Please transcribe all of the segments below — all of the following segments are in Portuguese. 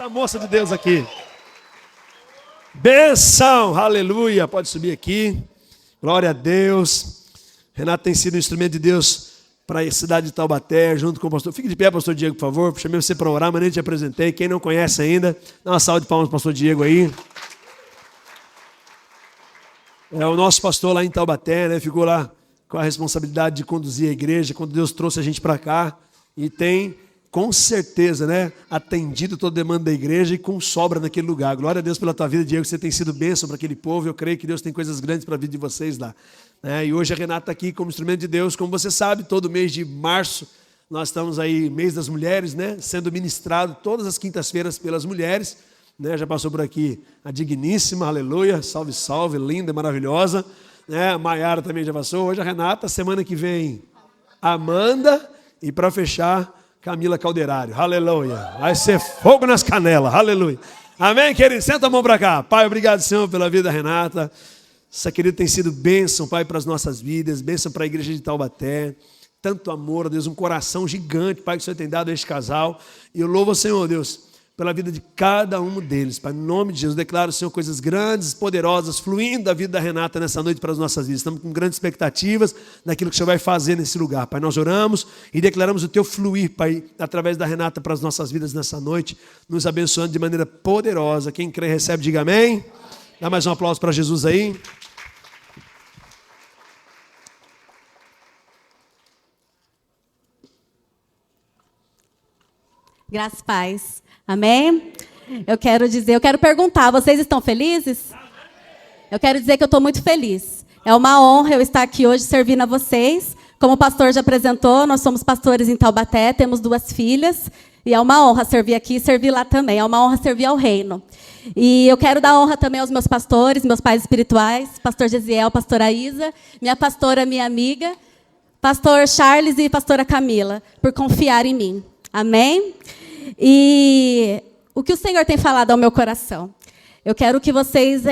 Essa moça de Deus aqui. Benção, aleluia. Pode subir aqui. Glória a Deus. Renato tem sido um instrumento de Deus para a cidade de Taubaté, junto com o pastor. Fique de pé, pastor Diego, por favor. Chamei você para orar, mas nem te apresentei. Quem não conhece ainda, dá uma salva de palmas para o pastor Diego aí. É o nosso pastor lá em Taubaté, né? Ficou lá com a responsabilidade de conduzir a igreja, quando Deus trouxe a gente para cá. E tem, com certeza, né, atendido toda a demanda da igreja e com sobra naquele lugar. Glória a Deus pela tua vida, Diego, você tem sido bênção para aquele povo. Eu creio que Deus tem coisas grandes para a vida de vocês lá. E hoje a Renata está aqui como instrumento de Deus. Como você sabe, todo mês de março, nós estamos aí, mês das mulheres, né, sendo ministrado todas as quintas-feiras pelas mulheres. Já passou por aqui a digníssima, aleluia, salve, salve, linda, maravilhosa. A Maiara também já passou. Hoje a Renata, semana que vem, Amanda e para fechar, Camila Calderário, aleluia. Vai ser fogo nas canelas, aleluia. Amém, querido? Senta a mão para cá. Pai, obrigado, Senhor, pela vida da Renata. Essa querida tem sido bênção, Pai, para as nossas vidas, bênção para a igreja de Taubaté. Tanto amor, Deus, um coração gigante, Pai, que o Senhor tem dado a este casal. E eu louvo ao Senhor, Deus, pela vida de cada um deles. Pai, em nome de Jesus, declaro, Senhor, coisas grandes, poderosas, fluindo da vida da Renata nessa noite para as nossas vidas. Estamos com grandes expectativas daquilo que o Senhor vai fazer nesse lugar. Pai, nós oramos e declaramos o Teu fluir, Pai, através da Renata para as nossas vidas nessa noite, nos abençoando de maneira poderosa. Quem crê, recebe, diga amém. Dá mais um aplauso para Jesus aí. Graças e paz. Amém? Eu quero perguntar, vocês estão felizes? Eu quero dizer que eu estou muito feliz. É uma honra eu estar aqui hoje servindo a vocês. Como o pastor já apresentou, nós somos pastores em Taubaté, temos 2 filhas. E é uma honra servir aqui e servir lá também. É uma honra servir ao reino. E eu quero dar honra também aos meus pastores, meus pais espirituais, pastor Gesiel, pastora Isa, minha pastora, minha amiga, pastor Charles e pastora Camila, por confiar em mim. Amém? E o que o Senhor tem falado ao meu coração? Eu quero que vocês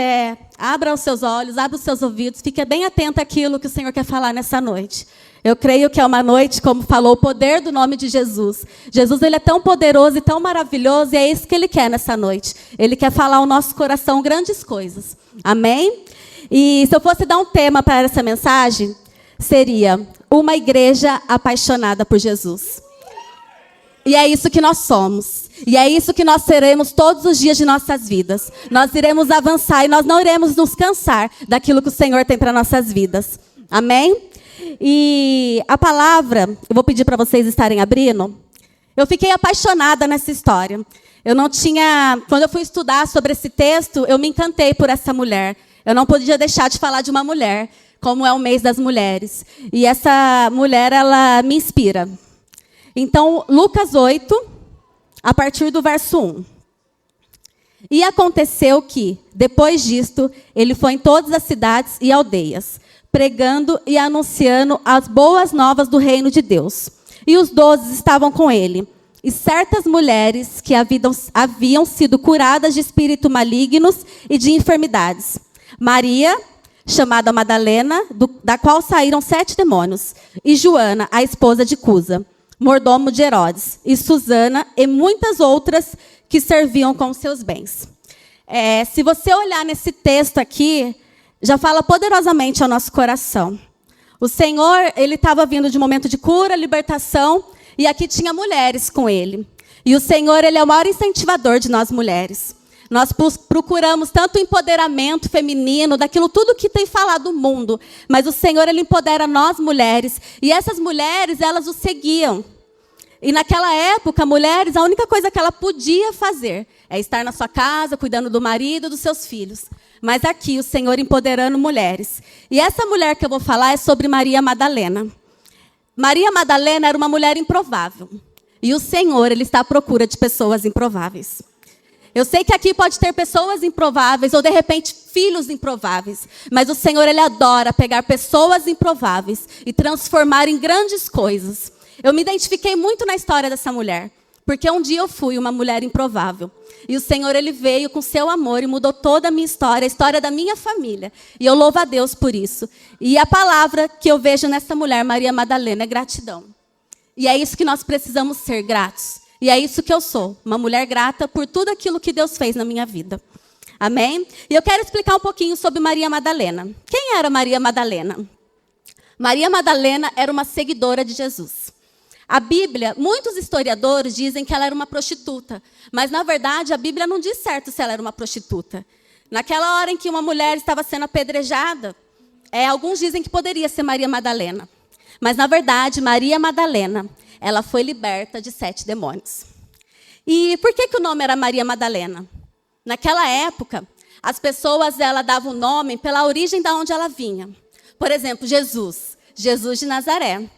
abram os seus olhos, abram os seus ouvidos, fiquem bem atentos àquilo que o Senhor quer falar nessa noite. Eu creio que é uma noite, como falou, o poder do nome de Jesus. Jesus, ele é tão poderoso e tão maravilhoso, e é isso que ele quer nessa noite. Ele quer falar ao nosso coração grandes coisas. Amém? E se eu fosse dar um tema para essa mensagem, seria uma igreja apaixonada por Jesus. E é isso que nós somos. E é isso que nós seremos todos os dias de nossas vidas. Nós iremos avançar e nós não iremos nos cansar daquilo que o Senhor tem para nossas vidas. Amém? E a palavra, eu vou pedir para vocês estarem abrindo. Eu fiquei apaixonada nessa história. Quando eu fui estudar sobre esse texto, eu me encantei por essa mulher. Eu não podia deixar de falar de uma mulher, como é o mês das mulheres. E essa mulher, ela me inspira. Então, Lucas 8, a partir do verso 1. E aconteceu que, depois disto, ele foi em todas as cidades e aldeias, pregando e anunciando as boas novas do reino de Deus. E os 12 estavam com ele. E certas mulheres que haviam sido curadas de espíritos malignos e de enfermidades. Maria, chamada Madalena, da qual saíram 7 demônios. E Joana, a esposa de Cusa, mordomo de Herodes, e Susana, e muitas outras que serviam com seus bens. Se você olhar nesse texto aqui, já fala poderosamente ao nosso coração. O Senhor, ele estava vindo de um momento de cura, libertação, e aqui tinha mulheres com ele. E o Senhor, ele é o maior incentivador de nós mulheres. Nós procuramos tanto o empoderamento feminino, daquilo tudo que tem falado do mundo. Mas o Senhor, ele empodera nós mulheres. E essas mulheres, elas o seguiam. E naquela época, mulheres, a única coisa que ela podia fazer é estar na sua casa, cuidando do marido, dos seus filhos. Mas aqui, o Senhor empoderando mulheres. E essa mulher que eu vou falar é sobre Maria Madalena. Maria Madalena era uma mulher improvável. E o Senhor, ele está à procura de pessoas improváveis. Eu sei que aqui pode ter pessoas improváveis, ou de repente filhos improváveis. Mas o Senhor, ele adora pegar pessoas improváveis e transformar em grandes coisas. Eu me identifiquei muito na história dessa mulher. Porque um dia eu fui uma mulher improvável. E o Senhor, ele veio com seu amor e mudou toda a minha história, a história da minha família. E eu louvo a Deus por isso. E a palavra que eu vejo nessa mulher, Maria Madalena, é gratidão. E é isso que nós precisamos ser, gratos. E é isso que eu sou, uma mulher grata por tudo aquilo que Deus fez na minha vida. Amém? E eu quero explicar um pouquinho sobre Maria Madalena. Quem era Maria Madalena? Maria Madalena era uma seguidora de Jesus. A Bíblia, muitos historiadores dizem que ela era uma prostituta, mas na verdade a Bíblia não diz certo se ela era uma prostituta. Naquela hora em que uma mulher estava sendo apedrejada, alguns dizem que poderia ser Maria Madalena. Mas na verdade, Maria Madalena, ela foi liberta de 7 demônios. E por que o nome era Maria Madalena? Naquela época, as pessoas davam o nome pela origem de onde ela vinha. Por exemplo, Jesus de Nazaré.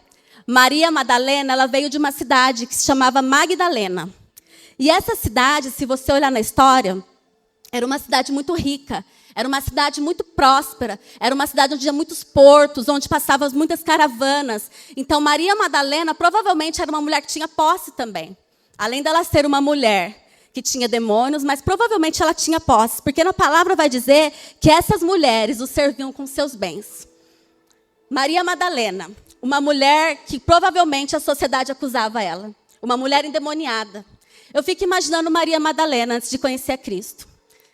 Maria Madalena, ela veio de uma cidade que se chamava Magdalena. E essa cidade, se você olhar na história, era uma cidade muito rica, era uma cidade muito próspera, era uma cidade onde tinha muitos portos, onde passavam muitas caravanas. Então, Maria Madalena provavelmente era uma mulher que tinha posse também. Além dela ser uma mulher que tinha demônios, mas provavelmente ela tinha posse, porque na palavra vai dizer que essas mulheres o serviam com seus bens. Maria Madalena, uma mulher que provavelmente a sociedade acusava ela, uma mulher endemoniada. Eu fico imaginando Maria Madalena antes de conhecer a Cristo.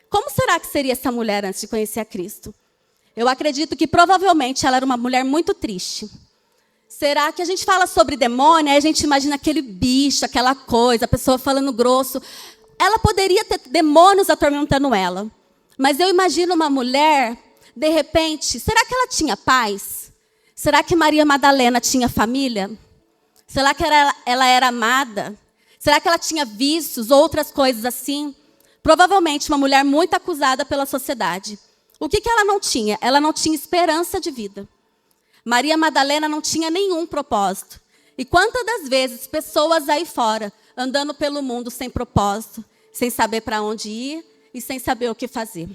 Como será que seria essa mulher antes de conhecer a Cristo? Eu acredito que provavelmente ela era uma mulher muito triste. Será que a gente fala sobre demônio, aí a gente imagina aquele bicho, aquela coisa, a pessoa falando grosso. Ela poderia ter demônios atormentando ela. Mas eu imagino uma mulher, de repente, será que ela tinha paz? Será que Maria Madalena tinha família? Será que ela era amada? Será que ela tinha vícios, outras coisas assim? Provavelmente uma mulher muito acusada pela sociedade. O que ela não tinha? Ela não tinha esperança de vida. Maria Madalena não tinha nenhum propósito. E quantas das vezes pessoas aí fora, andando pelo mundo sem propósito, sem saber para onde ir e sem saber o que fazer.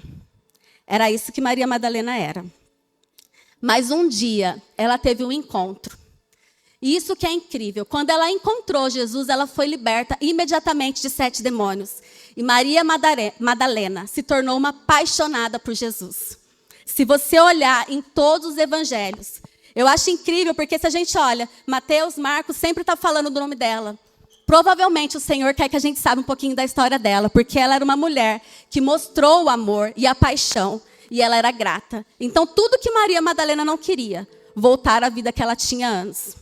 Era isso que Maria Madalena era. Mas um dia, ela teve um encontro. E isso que é incrível. Quando ela encontrou Jesus, ela foi liberta imediatamente de 7 demônios. E Maria Madalena se tornou uma apaixonada por Jesus. Se você olhar em todos os evangelhos, eu acho incrível, porque se a gente olha, Mateus, Marcos, sempre está falando do nome dela. Provavelmente o Senhor quer que a gente saiba um pouquinho da história dela, porque ela era uma mulher que mostrou o amor e a paixão, e ela era grata. Então, tudo que Maria Madalena não queria, voltar à vida que ela tinha antes.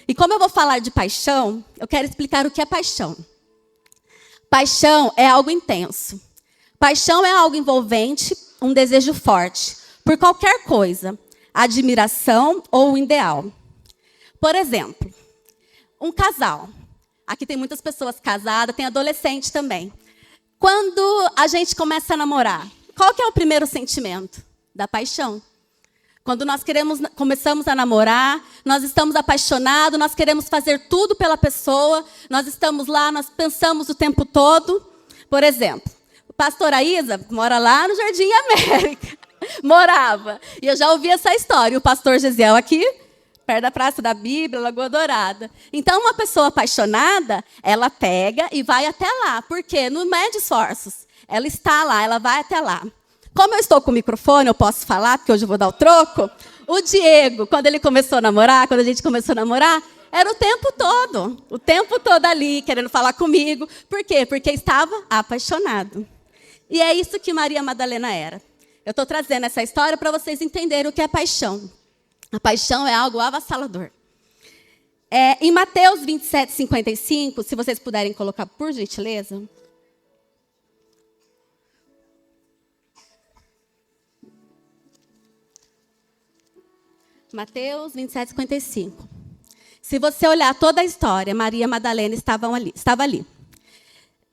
E como eu vou falar de paixão, eu quero explicar o que é paixão. Paixão é algo intenso. Paixão é algo envolvente, um desejo forte, por qualquer coisa, admiração ou um ideal. Por exemplo, um casal. Aqui tem muitas pessoas casadas, tem adolescente também. Quando a gente começa a namorar, qual que é o primeiro sentimento? Da paixão. Quando nós começamos a namorar, nós estamos apaixonados, nós queremos fazer tudo pela pessoa, nós estamos lá, nós pensamos o tempo todo. Por exemplo, o pastor Aísa mora lá no Jardim América. Morava. E eu já ouvi essa história. O pastor Gesiel aqui, perto da Praça da Bíblia, Lagoa Dourada. Então, uma pessoa apaixonada, ela pega e vai até lá. Por quê? Não mede esforços. Ela está lá, ela vai até lá. Como eu estou com o microfone, eu posso falar, porque hoje eu vou dar o troco. O Diego, quando ele começou a namorar, quando a gente começou a namorar, era o tempo todo ali, querendo falar comigo. Por quê? Porque estava apaixonado. E é isso que Maria Madalena era. Eu estou trazendo essa história para vocês entenderem o que é paixão. A paixão é algo avassalador. Em Mateus 27, 55, se vocês puderem colocar, por gentileza. Mateus 27, 55. Se você olhar toda a história, Maria Madalena estava ali.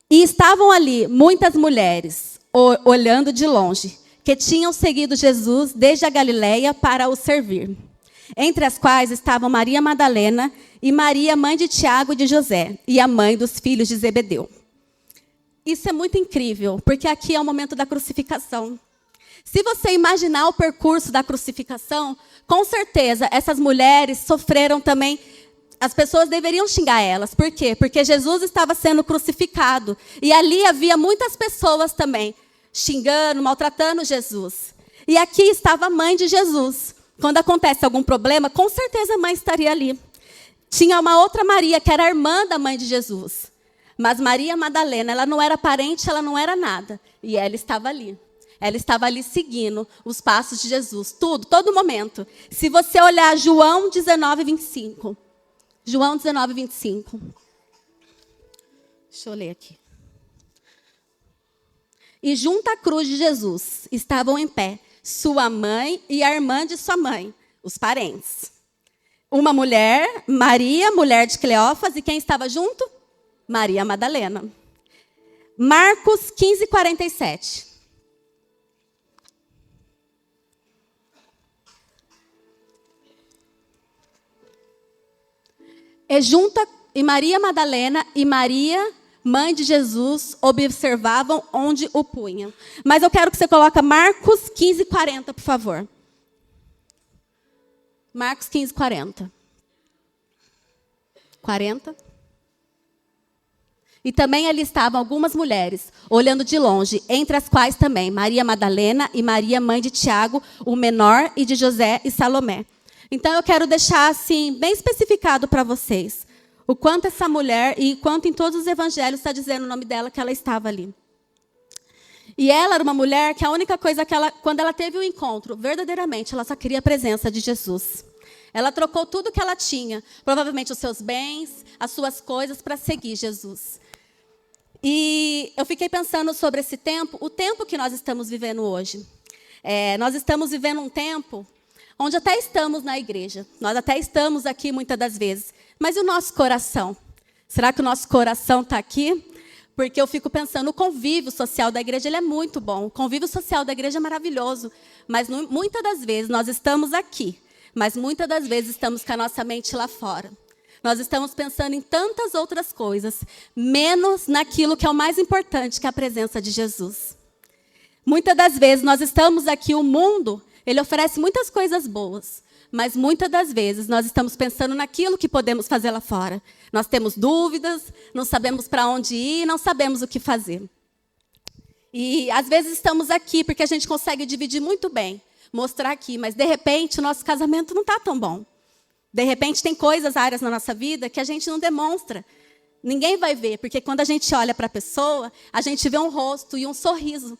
E estavam ali muitas mulheres, olhando de longe, que tinham seguido Jesus desde a Galileia para o servir. Entre as quais estavam Maria Madalena e Maria, mãe de Tiago e de José, e a mãe dos filhos de Zebedeu. Isso é muito incrível, porque aqui é o momento da crucificação. Se você imaginar o percurso da crucificação, com certeza essas mulheres sofreram também. As pessoas deveriam xingar elas. Por quê? Porque Jesus estava sendo crucificado. E ali havia muitas pessoas também xingando, maltratando Jesus. E aqui estava a mãe de Jesus. Quando acontece algum problema, com certeza a mãe estaria ali. Tinha uma outra Maria, que era a irmã da mãe de Jesus. Mas Maria Madalena, ela não era parente, ela não era nada. E ela estava ali. Ela estava ali seguindo os passos de Jesus. Tudo, todo momento. Se você olhar João 19, 25. João 19, 25. Deixa eu ler aqui. E junto à cruz de Jesus estavam em pé sua mãe e a irmã de sua mãe, os parentes. Uma mulher, Maria, mulher de Cleófas, e quem estava junto? Maria Madalena. Marcos 15, 47. E Maria Madalena e Maria, mãe de Jesus, observavam onde o punham. Mas eu quero que você coloque Marcos 15, 40, por favor. Marcos 15, 40. 40. E também ali estavam algumas mulheres, olhando de longe, entre as quais também Maria Madalena e Maria, mãe de Tiago, o menor, e de José e Salomé. Então, eu quero deixar assim, bem especificado para vocês, o quanto essa mulher, e quanto em todos os evangelhos está dizendo o nome dela, que ela estava ali. E ela era uma mulher que a única coisa que ela, quando ela teve o encontro, verdadeiramente, ela só queria a presença de Jesus. Ela trocou tudo que ela tinha, provavelmente os seus bens, as suas coisas, para seguir Jesus. E eu fiquei pensando sobre esse tempo, o tempo que nós estamos vivendo hoje. Nós estamos vivendo um tempo onde até estamos na igreja, nós até estamos aqui muitas das vezes, mas e o nosso coração? Será que o nosso coração está aqui? Porque eu fico pensando, o convívio social da igreja ele é muito bom, o convívio social da igreja é maravilhoso, mas muitas das vezes nós estamos aqui, mas muitas das vezes estamos com a nossa mente lá fora. Nós estamos pensando em tantas outras coisas, menos naquilo que é o mais importante, que é a presença de Jesus. Muitas das vezes nós estamos aqui, o mundo, ele oferece muitas coisas boas, mas muitas das vezes nós estamos pensando naquilo que podemos fazer lá fora. Nós temos dúvidas, não sabemos para onde ir, não sabemos o que fazer. E às vezes estamos aqui porque a gente consegue dividir muito bem, mostrar aqui, mas de repente o nosso casamento não está tão bom. De repente tem coisas, áreas na nossa vida que a gente não demonstra. Ninguém vai ver, porque quando a gente olha para a pessoa, a gente vê um rosto e um sorriso.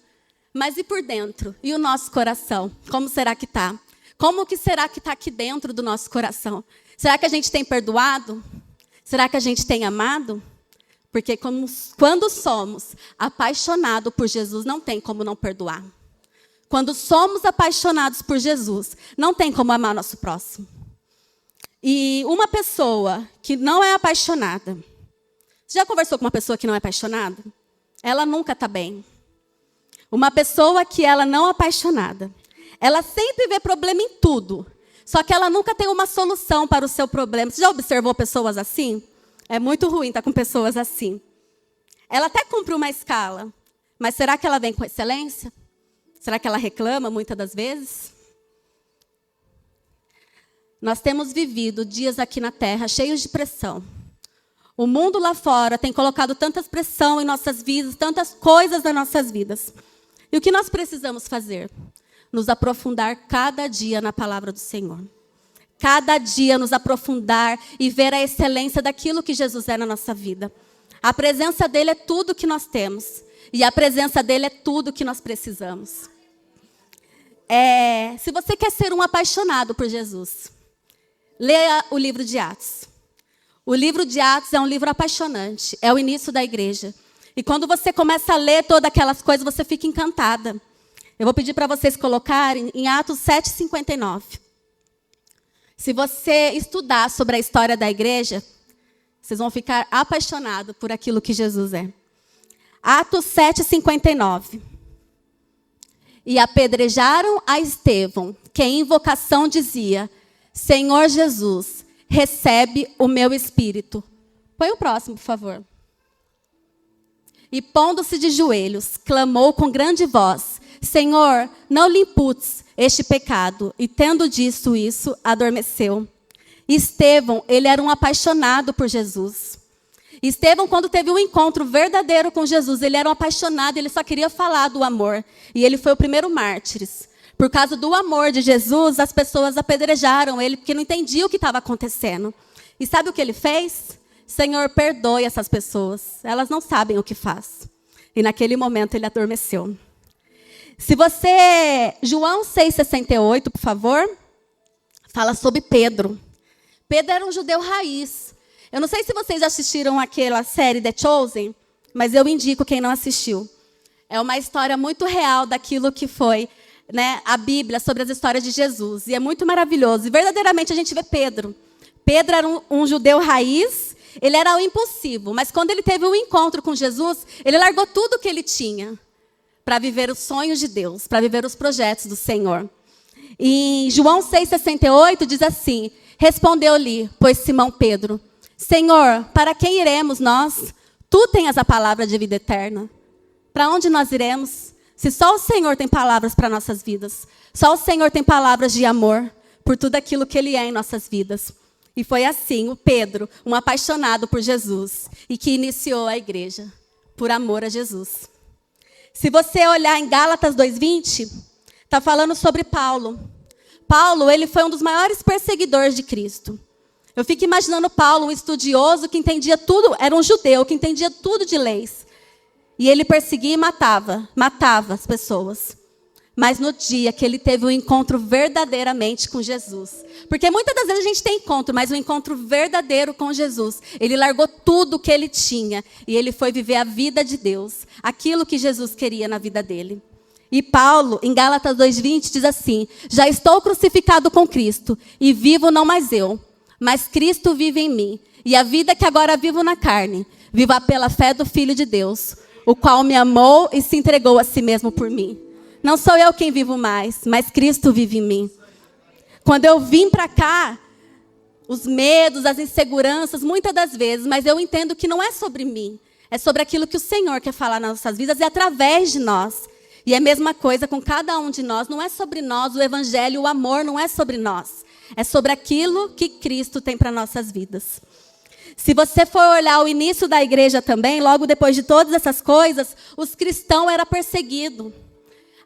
Mas e por dentro? E o nosso coração? Como será que está? Como que será que está aqui dentro do nosso coração? Será que a gente tem perdoado? Será que a gente tem amado? Porque quando somos apaixonados por Jesus, não tem como não perdoar. Quando somos apaixonados por Jesus, não tem como amar nosso próximo. E uma pessoa que não é apaixonada, você já conversou com uma pessoa que não é apaixonada? Ela nunca está bem. Uma pessoa que ela não é apaixonada, ela sempre vê problema em tudo, só que ela nunca tem uma solução para o seu problema. Você já observou pessoas assim? É muito ruim estar com pessoas assim. Ela até cumpre uma escala, mas será que ela vem com excelência? Será que ela reclama muitas das vezes? Nós temos vivido dias aqui na Terra cheios de pressão. O mundo lá fora tem colocado tanta pressão em nossas vidas, tantas coisas nas nossas vidas. E o que nós precisamos fazer? Nos aprofundar cada dia na palavra do Senhor. Cada dia nos aprofundar e ver a excelência daquilo que Jesus é na nossa vida. A presença dele é tudo que nós temos. E a presença dele é tudo que nós precisamos. Se você quer ser um apaixonado por Jesus, leia o livro de Atos. O livro de Atos é um livro apaixonante. É o início da igreja. E quando você começa a ler todas aquelas coisas, você fica encantada. Eu vou pedir para vocês colocarem em Atos 7:59. Se você estudar sobre a história da igreja, vocês vão ficar apaixonados por aquilo que Jesus é. Atos 7:59. E apedrejaram a Estevão, que em invocação dizia: Senhor Jesus, recebe o meu espírito. Põe o próximo, por favor. E pondo-se de joelhos, clamou com grande voz: Senhor, não lhe imputes este pecado. E tendo dito isso, adormeceu. Estevão, ele era um apaixonado por Jesus. Estevão, quando teve um encontro verdadeiro com Jesus, ele era um apaixonado, ele só queria falar do amor. E ele foi o primeiro mártir. Por causa do amor de Jesus, as pessoas apedrejaram ele, porque não entendiam o que estava acontecendo. E sabe o que ele fez? Senhor, perdoe essas pessoas. Elas não sabem o que faz. E naquele momento ele adormeceu. Se você... João 6,68, por favor. Fala sobre Pedro. Pedro era um judeu raiz. Eu não sei se vocês assistiram aquela série The Chosen, mas eu indico quem não assistiu. É uma história muito real daquilo que foi, né, a Bíblia, sobre as histórias de Jesus. E é muito maravilhoso. E verdadeiramente a gente vê Pedro. Pedro era um judeu raiz, ele era o impulsivo. Mas quando ele teve um encontro com Jesus, ele largou tudo o que ele tinha para viver os sonhos de Deus, para viver os projetos do Senhor. E João 6,68 diz assim: respondeu-lhe, pois Simão Pedro, Senhor, para quem iremos nós? Tu tens a palavra de vida eterna. Para onde nós iremos? Se só o Senhor tem palavras para nossas vidas. Só o Senhor tem palavras de amor por tudo aquilo que Ele é em nossas vidas. E foi assim, o Pedro, um apaixonado por Jesus, e que iniciou a igreja, por amor a Jesus. Se você olhar em Gálatas 2,20, está falando sobre Paulo. Paulo, ele foi um dos maiores perseguidores de Cristo. Eu fico imaginando Paulo, um estudioso que entendia tudo, era um judeu que entendia tudo de leis. E ele perseguia e matava as pessoas. Mas no dia que ele teve um encontro verdadeiramente com Jesus. Porque muitas das vezes a gente tem encontro, mas um encontro verdadeiro com Jesus. Ele largou tudo o que ele tinha e ele foi viver a vida de Deus. Aquilo que Jesus queria na vida dele. E Paulo, em Gálatas 2,20, diz assim: já estou crucificado com Cristo e vivo não mais eu, mas Cristo vive em mim. E a vida que agora vivo na carne, viva pela fé do Filho de Deus, o qual me amou e se entregou a si mesmo por mim. Não sou eu quem vivo mais, mas Cristo vive em mim. Quando eu vim para cá, os medos, as inseguranças, muitas das vezes, mas eu entendo que não é sobre mim. É sobre aquilo que o Senhor quer falar nas nossas vidas e através de nós. E é a mesma coisa com cada um de nós. Não é sobre nós, o evangelho, o amor não é sobre nós. É sobre aquilo que Cristo tem para nossas vidas. Se você for olhar o início da igreja também, logo depois de todas essas coisas, os cristãos eram perseguidos.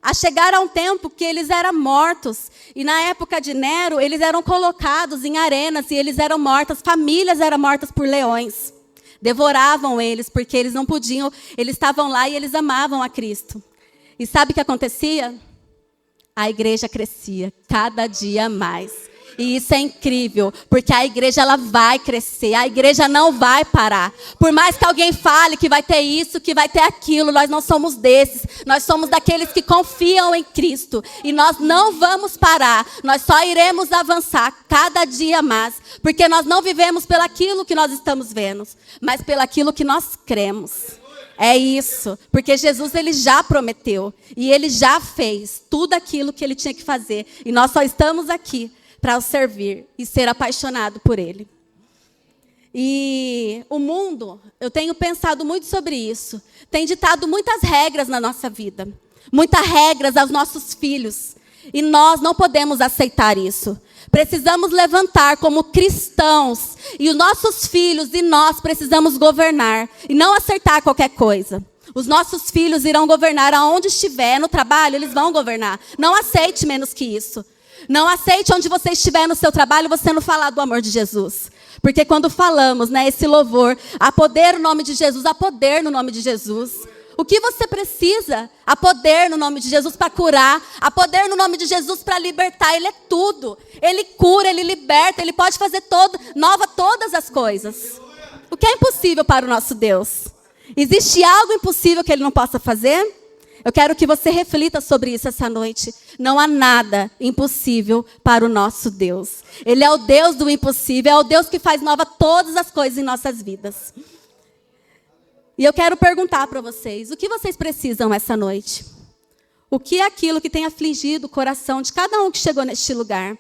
A chegar a um tempo que eles eram mortos. E na época de Nero, eles eram colocados em arenas e eles eram mortos. Famílias eram mortas por leões. Devoravam eles porque eles não podiam. Eles estavam lá e eles amavam a Cristo. E sabe o que acontecia? A igreja crescia cada dia mais. E isso é incrível, porque a igreja ela vai crescer, a igreja não vai parar. Por mais que alguém fale que vai ter isso, que vai ter aquilo, nós não somos desses. Nós somos daqueles que confiam em Cristo. E nós não vamos parar, nós só iremos avançar cada dia mais. Porque nós não vivemos pelaquilo que nós estamos vendo, mas pelaquilo que nós cremos. É isso, porque Jesus ele já prometeu e ele já fez tudo aquilo que ele tinha que fazer. E nós só estamos aqui para o servir e ser apaixonado por ele. E o mundo, eu tenho pensado muito sobre isso, tem ditado muitas regras na nossa vida, muitas regras aos nossos filhos. E nós não podemos aceitar isso. Precisamos levantar como cristãos. E os nossos filhos e nós precisamos governar. E não aceitar qualquer coisa. Os nossos filhos irão governar aonde estiver. No trabalho, eles vão governar. Não aceite menos que isso. Não aceite onde você estiver no seu trabalho, você não falar do amor de Jesus. Porque quando falamos, né, esse louvor, há poder no nome de Jesus, há poder no nome de Jesus. O que você precisa? Há poder no nome de Jesus para curar. Há poder no nome de Jesus para libertar. Ele é tudo. Ele cura, ele liberta. Ele pode fazer nova todas as coisas. O que é impossível para o nosso Deus? Existe algo impossível que ele não possa fazer? Eu quero que você reflita sobre isso essa noite. Não há nada impossível para o nosso Deus. Ele é o Deus do impossível. É o Deus que faz nova todas as coisas em nossas vidas. E eu quero perguntar para vocês, o que vocês precisam essa noite? O que é aquilo que tem afligido o coração de cada um que chegou neste lugar?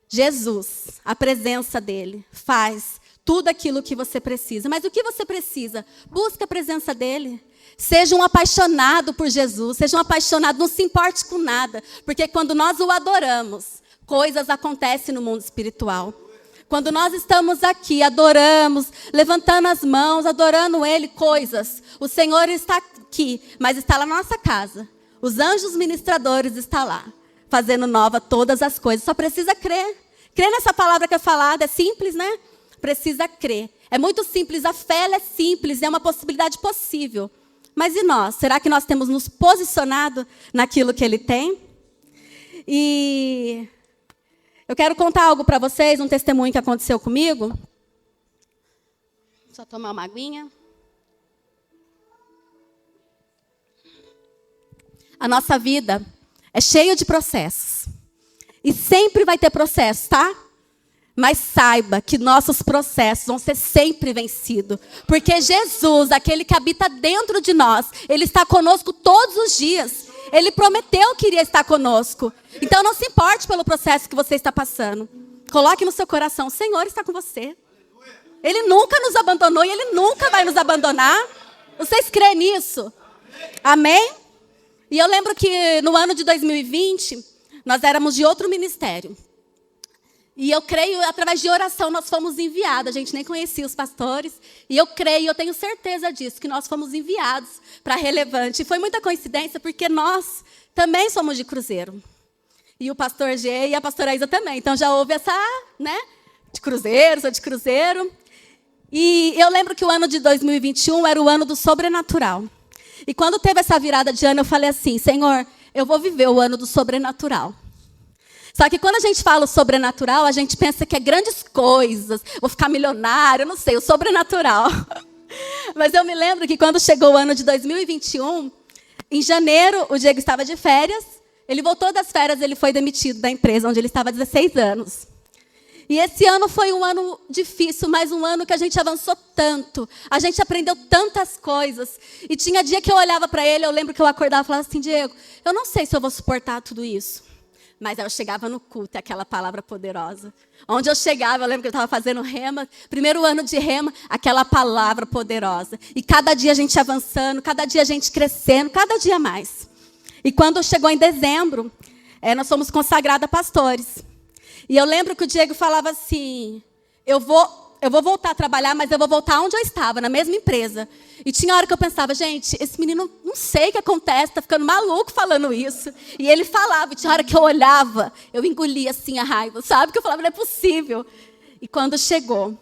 Jesus, a presença dele, faz tudo aquilo que você precisa. Mas o que você precisa? Busca a presença dele. Seja um apaixonado por Jesus, seja um apaixonado, não se importe com nada. Porque quando nós o adoramos, coisas acontecem no mundo espiritual. Quando nós estamos aqui, adoramos, levantando as mãos, adorando Ele, coisas. O Senhor está aqui, mas está lá na nossa casa. Os anjos ministradores estão lá, fazendo nova todas as coisas. Só precisa crer. Crer nessa palavra que é falada, é simples, né? precisa crer. É muito simples, a fé ela é simples, é uma possibilidade possível. Mas e nós? Será que nós temos nos posicionado naquilo que Ele tem? E eu quero contar algo para vocês, um testemunho que aconteceu comigo. Só tomar uma aguinha. A nossa vida é cheia de processos. E sempre vai ter processos, tá? Mas saiba que nossos processos vão ser sempre vencidos. Porque Jesus, aquele que habita dentro de nós, Ele está conosco todos os dias. Ele prometeu que iria estar conosco. Então não se importe pelo processo que você está passando. Coloque no seu coração, o Senhor está com você. Ele nunca nos abandonou e Ele nunca vai nos abandonar. Vocês creem nisso? Amém? E eu lembro que no ano de 2020, nós éramos de outro ministério. E eu creio, através de oração, nós fomos enviados. A gente nem conhecia os pastores. E eu creio, eu tenho certeza disso, que nós fomos enviados para Relevante. E foi muita coincidência, porque nós também somos de Cruzeiro. E o pastor G e a pastora Isa também. Então já houve essa, né? De Cruzeiro, sou de Cruzeiro. E eu lembro que o ano de 2021 era o ano do sobrenatural. E quando teve essa virada de ano, eu falei assim, Senhor, eu vou viver o ano do sobrenatural. Só que quando a gente fala o sobrenatural, a gente pensa que é grandes coisas, vou ficar milionário, não sei, o sobrenatural. Mas eu me lembro que quando chegou o ano de 2021, em janeiro, o Diego estava de férias, ele voltou das férias, ele foi demitido da empresa onde ele estava há 16 anos. E esse ano foi um ano difícil, mas um ano que a gente avançou tanto, a gente aprendeu tantas coisas. E tinha dia que eu olhava para ele, eu lembro que eu acordava e falava assim, Diego, eu não sei se eu vou suportar tudo isso. Mas eu chegava no culto, aquela palavra poderosa. Onde eu chegava, eu lembro que eu estava fazendo rema, primeiro ano de rema, aquela palavra poderosa. E cada dia a gente avançando, cada dia a gente crescendo, cada dia mais. E quando chegou em dezembro, nós fomos consagrados a pastores. E eu lembro que o Diego falava assim, eu vou voltar a trabalhar, mas eu vou voltar onde eu estava, na mesma empresa. E tinha hora que eu pensava, gente, esse menino, não sei o que acontece, está ficando maluco falando isso. E ele falava, e tinha hora que eu olhava, eu engolia assim a raiva, sabe? Que eu falava, não é possível. E quando chegou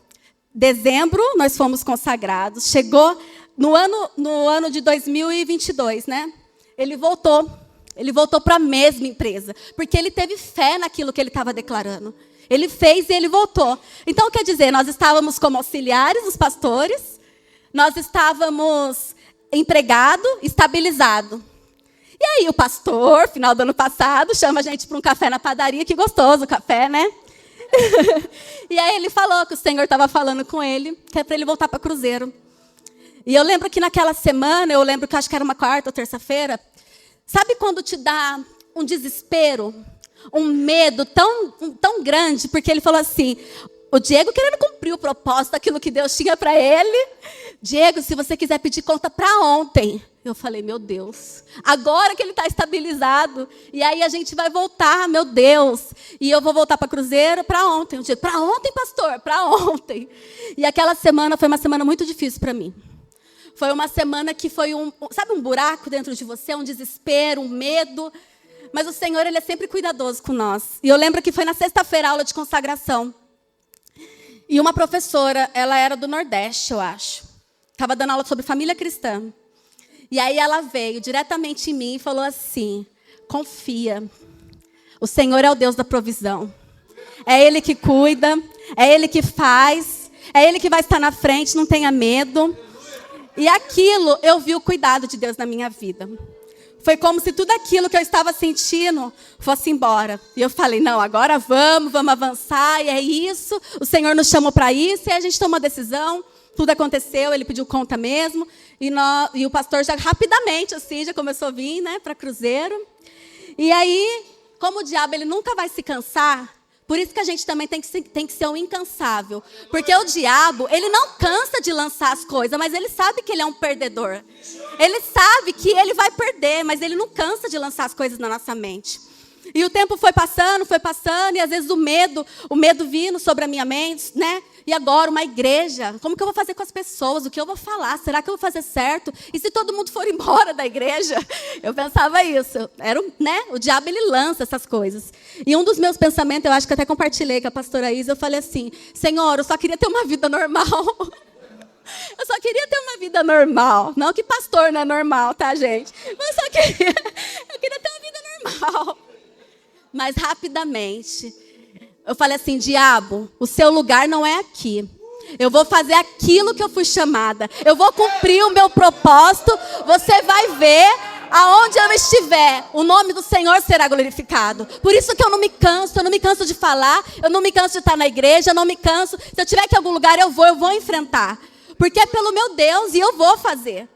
dezembro, nós fomos consagrados. Chegou no ano de 2022, né? Ele voltou para a mesma empresa, porque ele teve fé naquilo que ele estava declarando. Ele fez e ele voltou. Então, quer dizer, nós estávamos como auxiliares dos pastores, nós estávamos empregado, estabilizado. E aí o pastor, final do ano passado, chama a gente para um café na padaria, que gostoso o café, né? E aí ele falou que o Senhor estava falando com ele, que é para ele voltar para Cruzeiro. E eu lembro que naquela semana, eu lembro que acho que era uma quarta ou terça-feira, sabe quando te dá um desespero, um medo tão grande, porque ele falou assim, o Diego querendo cumprir o propósito daquilo que Deus tinha para ele. Diego, se você quiser pedir conta para ontem. Eu falei, meu Deus, agora que ele está estabilizado, e aí a gente vai voltar, meu Deus. E eu vou voltar para Cruzeiro para ontem. Eu digo, para ontem, pastor, para ontem. E aquela semana foi uma semana muito difícil para mim. Foi uma semana que foi sabe, um buraco dentro de você, um desespero, um medo. Mas o Senhor, Ele é sempre cuidadoso com nós. E eu lembro que foi na sexta-feira, aula de consagração. E uma professora, ela era do Nordeste, eu acho. Estava dando aula sobre família cristã. E aí ela veio diretamente em mim e falou assim, confia. O Senhor é o Deus da provisão. É Ele que cuida, é Ele que faz, é Ele que vai estar na frente, não tenha medo. E aquilo, eu vi o cuidado de Deus na minha vida. Foi como se tudo aquilo que eu estava sentindo fosse embora. E eu falei, não, agora vamos avançar, e é isso. O Senhor nos chamou para isso, e a gente tomou uma decisão. Tudo aconteceu, ele pediu conta mesmo. E o pastor já rapidamente, assim, já começou a vir, né, para Cruzeiro. E aí, como o diabo ele nunca vai se cansar, por isso que a gente também tem que ser um incansável. Porque o diabo, ele não cansa de lançar as coisas, mas ele sabe que ele é um perdedor. Ele sabe que ele vai perder, mas ele não cansa de lançar as coisas na nossa mente. E o tempo foi passando, e às vezes o medo vindo sobre a minha mente, né? E agora, uma igreja, como que eu vou fazer com as pessoas? O que eu vou falar? Será que eu vou fazer certo? E se todo mundo for embora da igreja? Eu pensava isso. O diabo, ele lança essas coisas. E um dos meus pensamentos, eu acho que até compartilhei com a pastora Isa, eu falei assim, Senhor, eu só queria ter uma vida normal. Eu só queria ter uma vida normal. Não que pastor não é normal, tá, gente? Mas eu queria ter uma vida normal. Mas rapidamente, eu falei assim, diabo, o seu lugar não é aqui. Eu vou fazer aquilo que eu fui chamada. Eu vou cumprir o meu propósito. Você vai ver aonde eu estiver. O nome do Senhor será glorificado. Por isso que eu não me canso de falar. Eu não me canso de estar na igreja. Eu não me canso. Se eu tiver que ir em algum lugar, eu vou enfrentar. Porque é pelo meu Deus e eu vou fazer.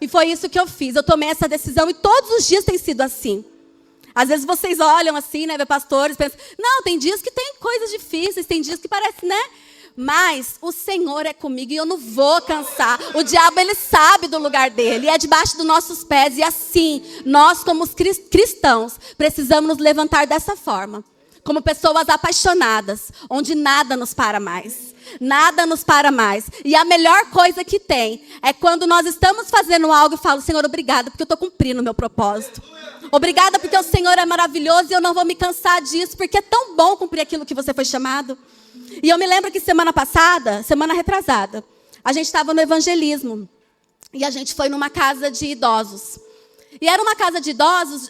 E foi isso que eu fiz. Eu tomei essa decisão e todos os dias tem sido assim. Às vezes vocês olham assim, né, pastores, pensam, não, tem dias que tem coisas difíceis, tem dias que parece, né? Mas o Senhor é comigo e eu não vou cansar. O diabo, ele sabe do lugar dele, é debaixo dos nossos pés. E assim, nós como cristãos, precisamos nos levantar dessa forma. Como pessoas apaixonadas, onde nada nos para mais. Nada nos para mais. E a melhor coisa que tem é quando nós estamos fazendo algo e falo, Senhor, obrigada, porque eu estou cumprindo o meu propósito. Obrigada porque o Senhor é maravilhoso e eu não vou me cansar disso, porque é tão bom cumprir aquilo que você foi chamado. E eu me lembro que semana retrasada, a gente estava no evangelismo. E a gente foi numa casa de idosos. E era uma casa de idosos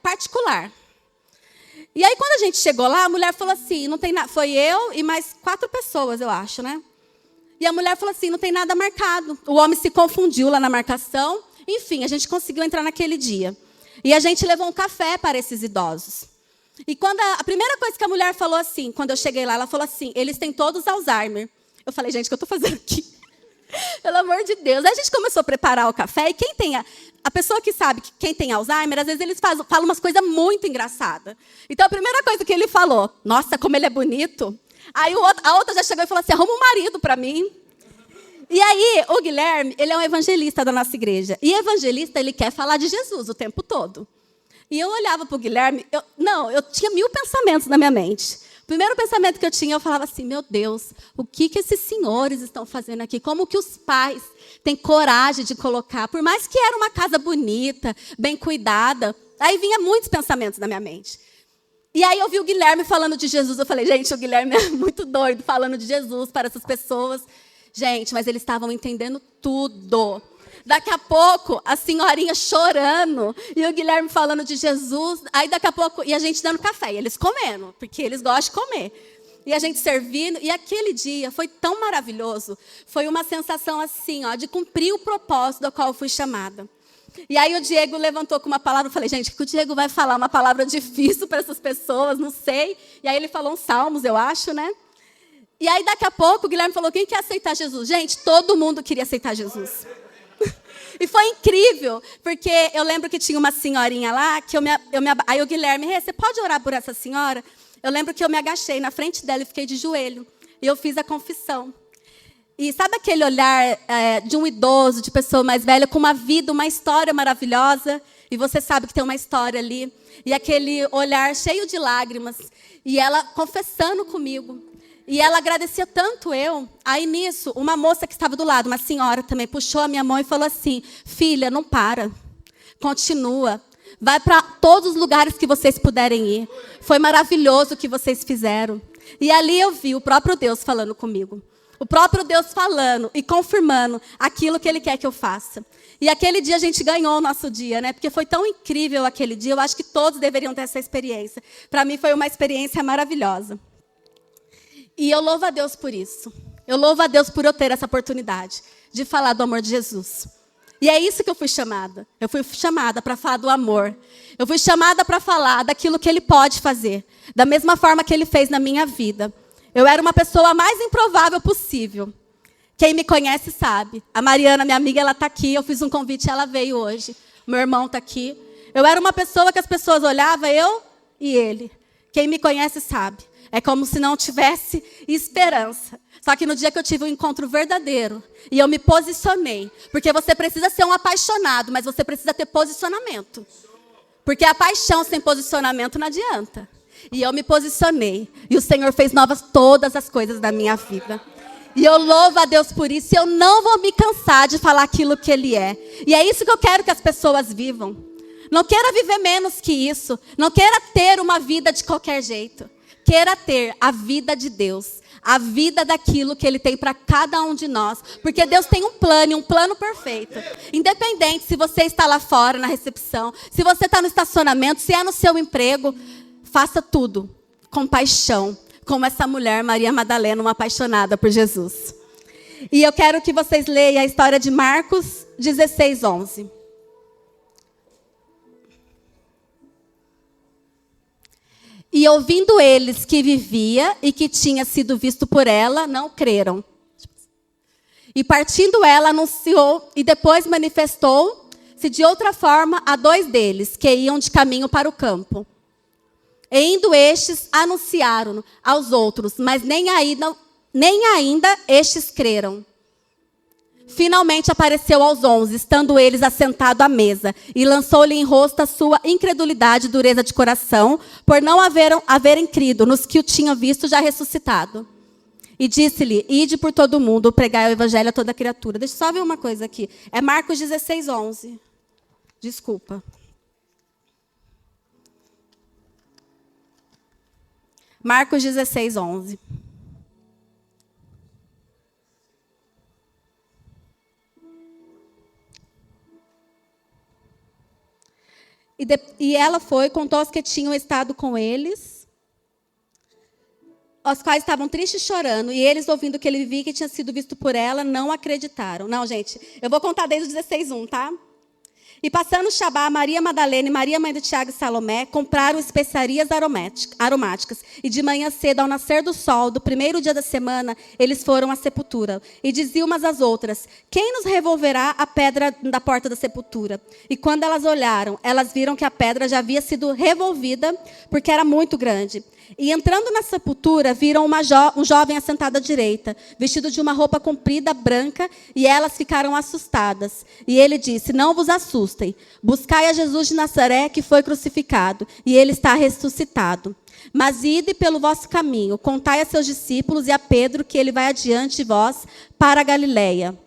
particular. E aí, quando a gente chegou lá, a mulher falou assim, não tem nada, foi eu e mais 4 pessoas, eu acho, né? E a mulher falou assim, não tem nada marcado. O homem se confundiu lá na marcação. Enfim, a gente conseguiu entrar naquele dia. E a gente levou um café para esses idosos. E quando a primeira coisa que a mulher falou assim, quando eu cheguei lá, ela falou assim, eles têm todos Alzheimer. Eu falei, gente, o que eu estou fazendo aqui? Pelo amor de Deus. Aí a gente começou a preparar o café e quem tem a pessoa que sabe que quem tem Alzheimer, às vezes eles falam umas coisas muito engraçadas. Então a primeira coisa que ele falou, nossa, como ele é bonito. Aí a outra já chegou e falou assim, arruma um marido para mim. E aí o Guilherme, ele é um evangelista da nossa igreja. E evangelista, ele quer falar de Jesus o tempo todo. E eu olhava para o Guilherme, eu tinha 1000 pensamentos na minha mente. O primeiro pensamento que eu tinha, eu falava assim, meu Deus, o que esses senhores estão fazendo aqui? Como que os pais têm coragem de colocar? Por mais que era uma casa bonita, bem cuidada, aí vinha muitos pensamentos na minha mente. E aí eu vi o Guilherme falando de Jesus, eu falei, gente, o Guilherme é muito doido falando de Jesus para essas pessoas. Gente, mas eles estavam entendendo tudo. Daqui a pouco, a senhorinha chorando, e o Guilherme falando de Jesus, aí daqui a pouco, e a gente dando café, e eles comendo, porque eles gostam de comer. E a gente servindo, e aquele dia foi tão maravilhoso, foi uma sensação assim, de cumprir o propósito do qual eu fui chamada. E aí o Diego levantou com uma palavra, eu falei, gente, o que o Diego vai falar? Uma palavra difícil para essas pessoas, não sei. E aí ele falou uns salmos, eu acho, né? E aí daqui a pouco o Guilherme falou, quem quer aceitar Jesus? Gente, todo mundo queria aceitar Jesus. E foi incrível, porque eu lembro que tinha uma senhorinha lá, que aí o Guilherme, você pode orar por essa senhora? Eu lembro que eu me agachei na frente dela e fiquei de joelho. E eu fiz a confissão. E sabe aquele olhar de um idoso, de pessoa mais velha, com uma vida, uma história maravilhosa? E você sabe que tem uma história ali. E aquele olhar cheio de lágrimas. E ela confessando comigo. E ela agradecia tanto eu. Aí nisso, uma moça que estava do lado, uma senhora também, puxou a minha mão e falou assim, filha, não para, continua. Vai para todos os lugares que vocês puderem ir. Foi maravilhoso o que vocês fizeram. E ali eu vi o próprio Deus falando comigo. O próprio Deus falando e confirmando aquilo que Ele quer que eu faça. E aquele dia a gente ganhou o nosso dia, né? Porque foi tão incrível aquele dia. Eu acho que todos deveriam ter essa experiência. Para mim foi uma experiência maravilhosa. E eu louvo a Deus por isso. Eu louvo a Deus por eu ter essa oportunidade de falar do amor de Jesus. E é isso que eu fui chamada. Eu fui chamada para falar do amor. Eu fui chamada para falar daquilo que Ele pode fazer. Da mesma forma que Ele fez na minha vida. Eu era uma pessoa mais improvável possível. Quem me conhece sabe. A Mariana, minha amiga, ela está aqui. Eu fiz um convite, ela veio hoje. Meu irmão está aqui. Eu era uma pessoa que as pessoas olhavam, eu e ele. Quem me conhece sabe. É como se não tivesse esperança. Só que no dia que eu tive um encontro verdadeiro, e eu me posicionei, porque você precisa ser um apaixonado, mas você precisa ter posicionamento. Porque a paixão sem posicionamento não adianta. E eu me posicionei. E o Senhor fez novas todas as coisas da minha vida. E eu louvo a Deus por isso. E eu não vou me cansar de falar aquilo que Ele é. E é isso que eu quero que as pessoas vivam. Não queira viver menos que isso. Não queira ter uma vida de qualquer jeito. Queira ter a vida de Deus. A vida daquilo que Ele tem para cada um de nós. Porque Deus tem um plano perfeito. Independente se você está lá fora na recepção, se você está no estacionamento, se é no seu emprego, faça tudo com paixão. Como essa mulher, Maria Madalena, uma apaixonada por Jesus. E eu quero que vocês leiam a história de Marcos 16, 11. E ouvindo eles que vivia e que tinha sido visto por ela, não creram. E partindo ela, anunciou e depois manifestou-se de outra forma a 2 deles, que iam de caminho para o campo. E indo estes, anunciaram aos outros, mas nem ainda estes creram. Finalmente apareceu aos 11, estando eles assentados à mesa, e lançou-lhe em rosto a sua incredulidade e dureza de coração, por não haverem crido nos que o tinham visto já ressuscitado. E disse-lhe, ide por todo o mundo, pregai o evangelho a toda criatura. Deixa eu só ver uma coisa aqui. É Marcos 16, 11. Desculpa. Marcos 16, 11. E ela foi, contou aos que tinham estado com eles, os quais estavam tristes e chorando, e eles, ouvindo que ele vivia e que tinha sido visto por ela, não acreditaram. Não, gente, eu vou contar desde o 16, 1, tá? E passando Shabá, Maria Madalena e Maria, mãe de Tiago e Salomé, compraram especiarias aromáticas. E de manhã cedo, ao nascer do sol, do primeiro dia da semana, eles foram à sepultura. E diziam umas às outras, quem nos revolverá a pedra da porta da sepultura? E quando elas olharam, elas viram que a pedra já havia sido revolvida, porque era muito grande. E entrando na sepultura, viram um jovem assentado à direita, vestido de uma roupa comprida, branca, e elas ficaram assustadas. E ele disse, não vos assustem, buscai a Jesus de Nazaré, que foi crucificado, e ele está ressuscitado. Mas ide pelo vosso caminho, contai a seus discípulos e a Pedro, que ele vai adiante de vós para a Galileia.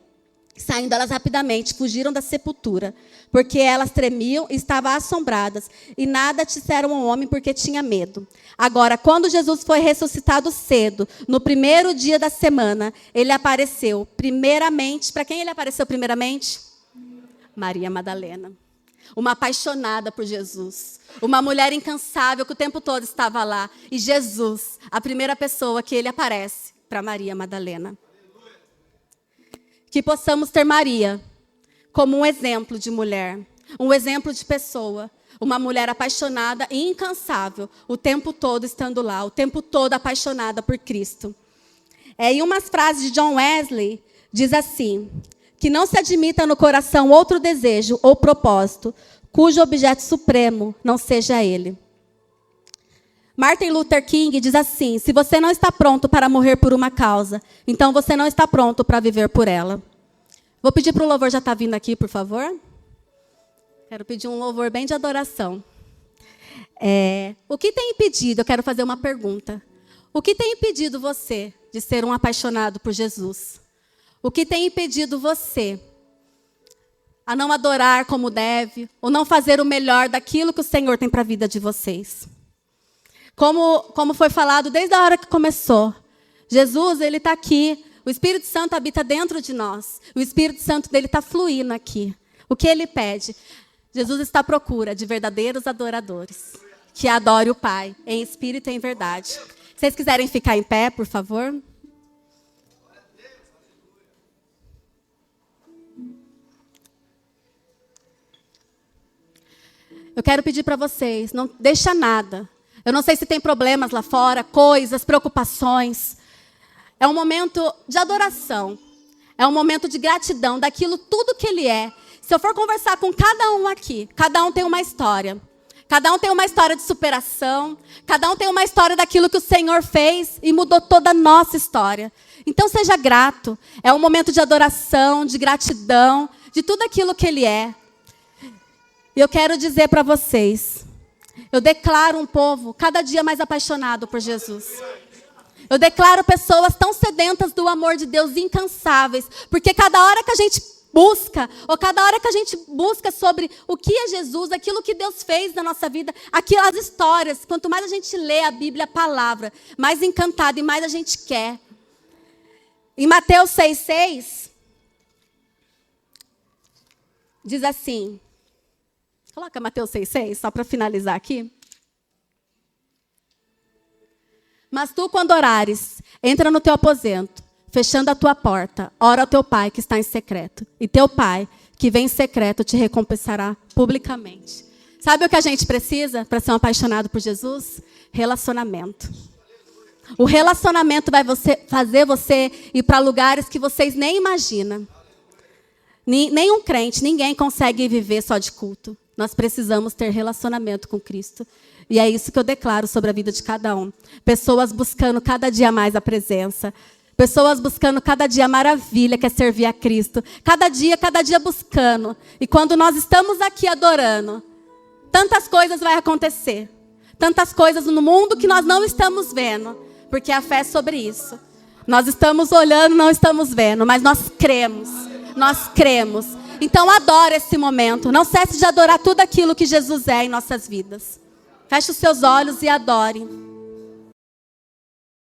Saindo elas rapidamente, fugiram da sepultura, porque elas tremiam e estavam assombradas, e nada disseram ao homem, porque tinha medo. Agora, quando Jesus foi ressuscitado cedo, no primeiro dia da semana, ele apareceu primeiramente. Para quem ele apareceu primeiramente? Maria Madalena. Uma apaixonada por Jesus. Uma mulher incansável que o tempo todo estava lá. E Jesus, a primeira pessoa que ele aparece para Maria Madalena. Que possamos ter Maria como um exemplo de mulher, um exemplo de pessoa, uma mulher apaixonada e incansável, o tempo todo estando lá, o tempo todo apaixonada por Cristo. Em umas frases de John Wesley, diz assim, que não se admita no coração outro desejo ou propósito, cujo objeto supremo não seja ele. Martin Luther King diz assim, se você não está pronto para morrer por uma causa, então você não está pronto para viver por ela. Vou pedir para o louvor já estar vindo aqui, por favor. Quero pedir um louvor bem de adoração. O que tem impedido, eu quero fazer uma pergunta. O que tem impedido você de ser um apaixonado por Jesus? O que tem impedido você a não adorar como deve, ou não fazer o melhor daquilo que o Senhor tem para a vida de vocês? Como foi falado desde a hora que começou, Jesus, ele está aqui, o Espírito Santo habita dentro de nós, o Espírito Santo dele está fluindo aqui. O que ele pede? Jesus está à procura de verdadeiros adoradores, que adorem o Pai, em espírito e em verdade. Se vocês quiserem ficar em pé, por favor. Eu quero pedir para vocês, não deixa nada. Eu não sei se tem problemas lá fora, coisas, preocupações. É um momento de adoração. É um momento de gratidão daquilo tudo que Ele é. Se eu for conversar com cada um aqui, cada um tem uma história. Cada um tem uma história de superação. Cada um tem uma história daquilo que o Senhor fez e mudou toda a nossa história. Então seja grato. É um momento de adoração, de gratidão, de tudo aquilo que Ele é. E eu quero dizer para vocês Eu declaro um povo cada dia mais apaixonado por Jesus. Eu declaro pessoas tão sedentas do amor de Deus, incansáveis. Porque cada hora que a gente busca, ou cada hora que a gente busca sobre o que é Jesus, aquilo que Deus fez na nossa vida, aquelas histórias, quanto mais a gente lê a Bíblia, a palavra, mais encantado e mais a gente quer. Em Mateus 6,6, diz assim, coloca Mateus 6,6, só para finalizar aqui. Mas tu, quando orares, entra no teu aposento, fechando a tua porta, ora ao teu pai que está em secreto. E teu pai, que vem em secreto, te recompensará publicamente. Sabe o que a gente precisa para ser um apaixonado por Jesus? Relacionamento. O relacionamento vai fazer você ir para lugares que vocês nem imaginam. Nenhum crente, ninguém consegue viver só de culto. Nós precisamos ter relacionamento com Cristo. E é isso que eu declaro sobre a vida de cada um. Pessoas buscando cada dia mais a presença. Pessoas buscando cada dia a maravilha que é servir a Cristo. Cada dia buscando. E quando nós estamos aqui adorando, tantas coisas vão acontecer. Tantas coisas no mundo que nós não estamos vendo. Porque a fé é sobre isso. Nós estamos olhando, não estamos vendo, mas nós cremos. Nós cremos. Então adore esse momento. Não cesse de adorar tudo aquilo que Jesus é em nossas vidas. Feche os seus olhos e adore.